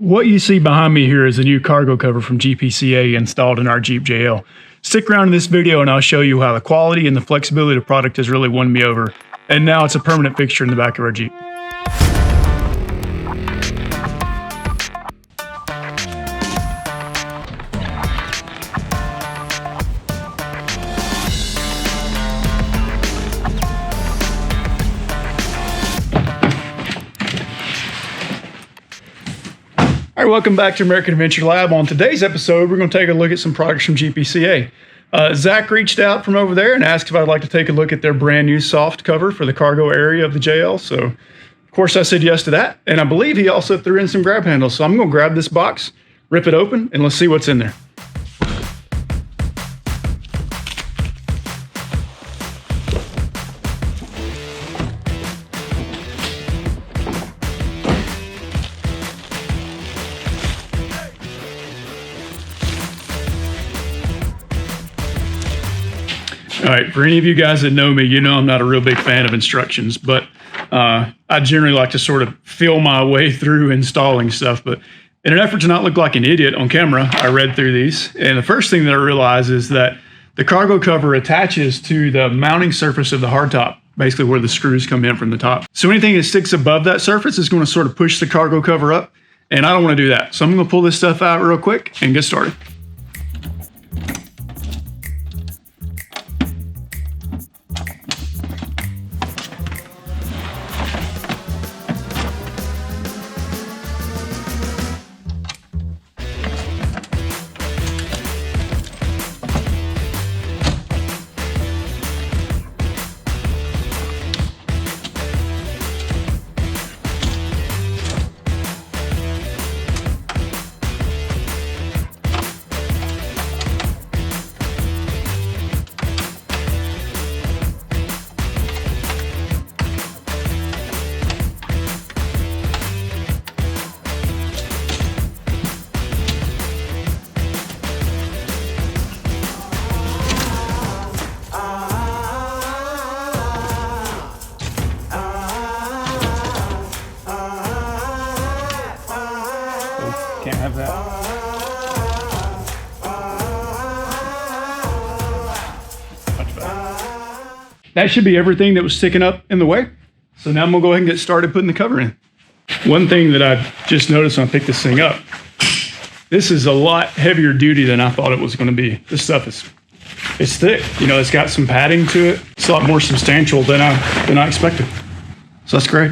What you see behind me here is a new cargo cover from GPCA installed in our Jeep JL. Stick around in this video and I'll show you how the quality and the flexibility of the product has really won me over. And now it's a permanent fixture in the back of our Jeep. All right, welcome back to American Adventure Lab. On today's episode, we're going to take a look at some products from GPCA. Zach reached out from over there and asked if I'd like to take a look at their brand new soft cover for the cargo area of the JL. So, of course, I said yes to that. And I believe he also threw in some grab handles. So I'm going to grab this box, rip it open, and let's see what's in there. All right, for any of you guys that know me, you know I'm not a real big fan of instructions, but I generally like to sort of feel my way through installing stuff. But in an effort to not look like an idiot on camera, I read through these. And the first thing that I realized is that the cargo cover attaches to the mounting surface of the hardtop, basically where the screws come in from the top. So anything that sticks above that surface is going to sort of push the cargo cover up, and I don't want to do that. So I'm going to pull this stuff out real quick and get started. Can't have that. Much better. That should be everything that was sticking up in the way. So now I'm gonna go ahead and get started putting the cover in. One thing that I just noticed when I picked this thing up, this is a lot heavier duty than I thought it was gonna be. This stuff it's thick. You know, it's got some padding to it. It's a lot more substantial than I expected. So that's great.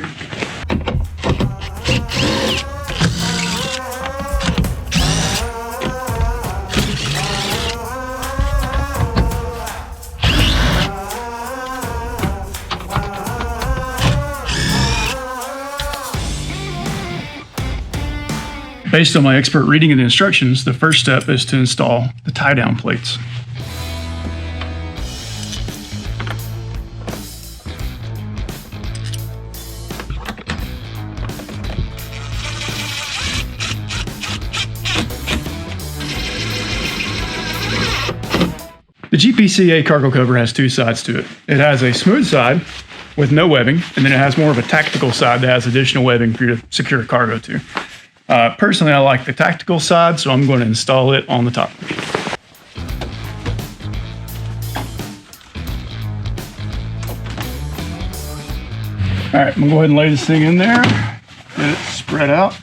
Based on my expert reading of the instructions, the first step is to install the tie-down plates. The GPCA cargo cover has two sides to it. It has a smooth side with no webbing, and then it has more of a tactical side that has additional webbing for you to secure cargo to. Personally, I like the tactical side, so I'm going to install it on the top. All right, I'm gonna go ahead and lay this thing in there, get it spread out.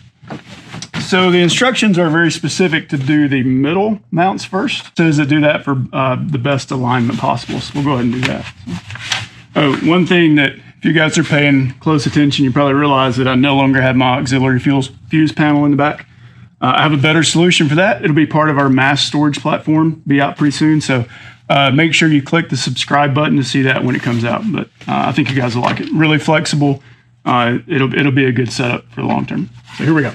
So the instructions are very specific to do the middle mounts first. It says to do that for the best alignment possible, so we'll go ahead and do that. Oh, one thing that if you guys are paying close attention, you probably realize that I no longer have my auxiliary fuse panel in the back. I have a better solution for that. It'll be part of our mass storage platform, be out pretty soon. So make sure you click the subscribe button to see that when it comes out. But I think you guys will like it. Really flexible. It'll be a good setup for the long term. So here we go.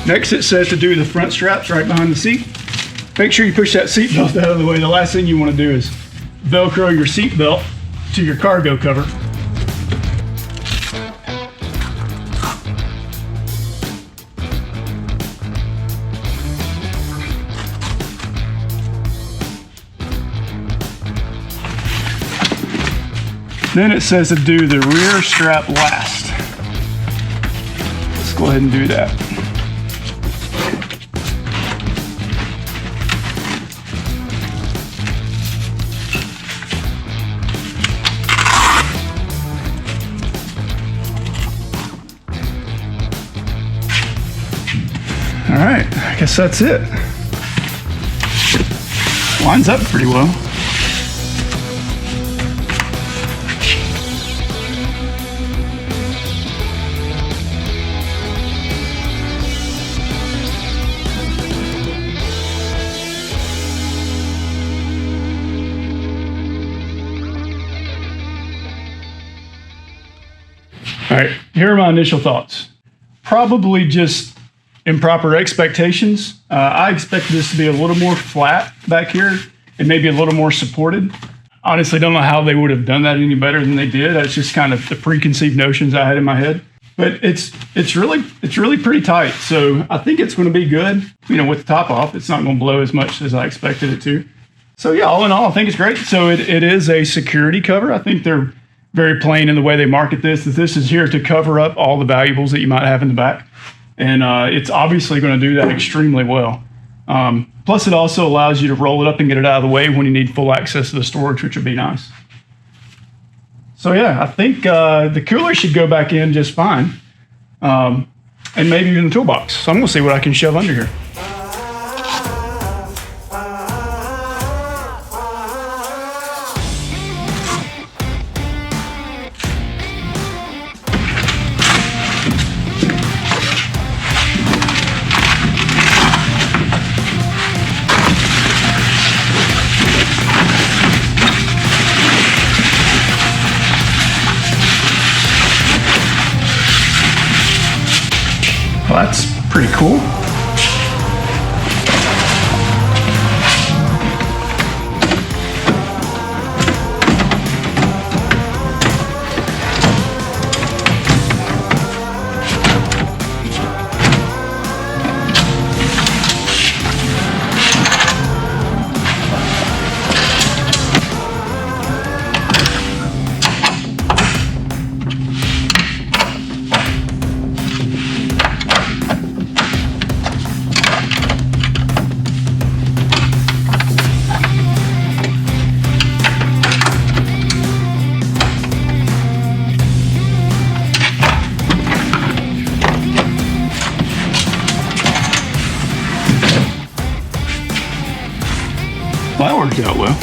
Next, it says to do the front straps right behind the seat. Make sure you push that seat belt out of the way. The last thing you want to do is Velcro your seat belt to your cargo cover. Then it says to do the rear strap last. Let's go ahead and do that. All right, I guess that's it. Lines up pretty well. All right, here are my initial thoughts. Probably just improper expectations. I expected this to be a little more flat back here and maybe a little more supported. Honestly, don't know how they would have done that any better than they did. That's just kind of the preconceived notions I had in my head. But it's really pretty tight. So I think it's going to be good. You know, with the top off, it's not going to blow as much as I expected it to. So yeah, all in all, I think it's great. So it is a security cover. I think they're very plain in the way they market this, that this is here to cover up all the valuables that you might have in the back. And it's obviously going to do that extremely well. Plus, it also allows you to roll it up and get it out of the way when you need full access to the storage, which would be nice. So yeah, I think the cooler should go back in just fine. And maybe even the toolbox. So I'm going to see what I can shove under here. Well, that's pretty cool. Well, that worked out well.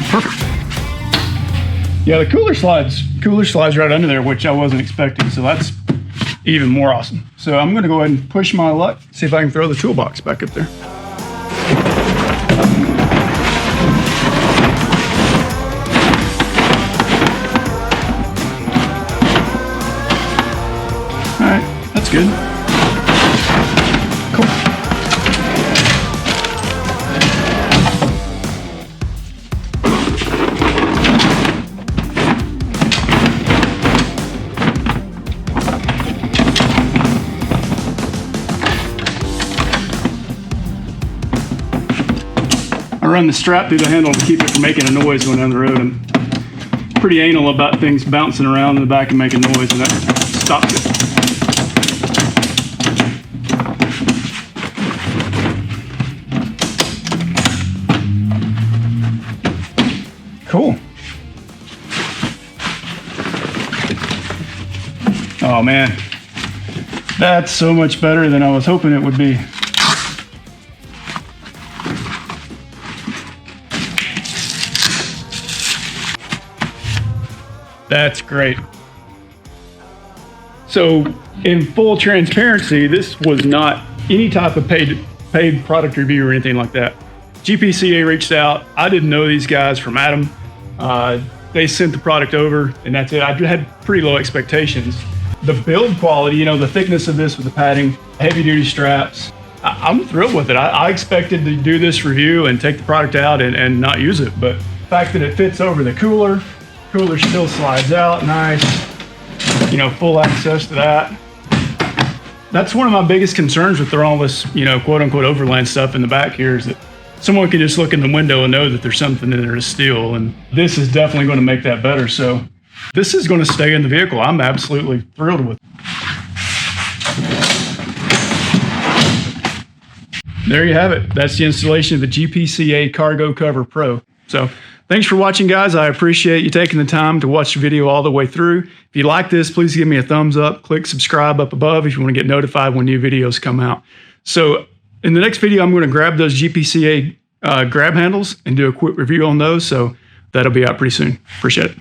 Perfect. Yeah, the cooler slides right under there, which I wasn't expecting, so that's even more awesome. So I'm gonna go ahead and push my luck, see if I can throw the toolbox back up there. All right, that's good. Cool. I run the strap through the handle to keep it from making a noise going down the road. I'm pretty anal about things bouncing around in the back and making noise, and that stops it. Cool. Oh man, that's so much better than I was hoping it would be. That's great. So in full transparency, this was not any type of paid product review or anything like that. GPCA reached out. I didn't know these guys from Adam. They sent the product over, and that's it. I had pretty low expectations. The build quality, you know, the thickness of this with the padding, heavy duty straps, I'm thrilled with it. I expected to do this review and take the product out and not use it, but the fact that it fits over the cooler still slides out nice, you know, full access to that. That's one of my biggest concerns with throwing all this, you know, quote unquote overland stuff in the back here, is that someone can just look in the window and know that there's something in there to steal. And this is definitely going to make that better. So this is going to stay in the vehicle. I'm absolutely thrilled with it. There you have it. That's the installation of the GPCA Cargo Cover Pro. So thanks for watching, guys. I appreciate you taking the time to watch the video all the way through. If you like this, please give me a thumbs up. Click subscribe up above if you want to get notified when new videos come out. So in the next video, I'm going to grab those GPCA grab handles and do a quick review on those. So that'll be out pretty soon. Appreciate it.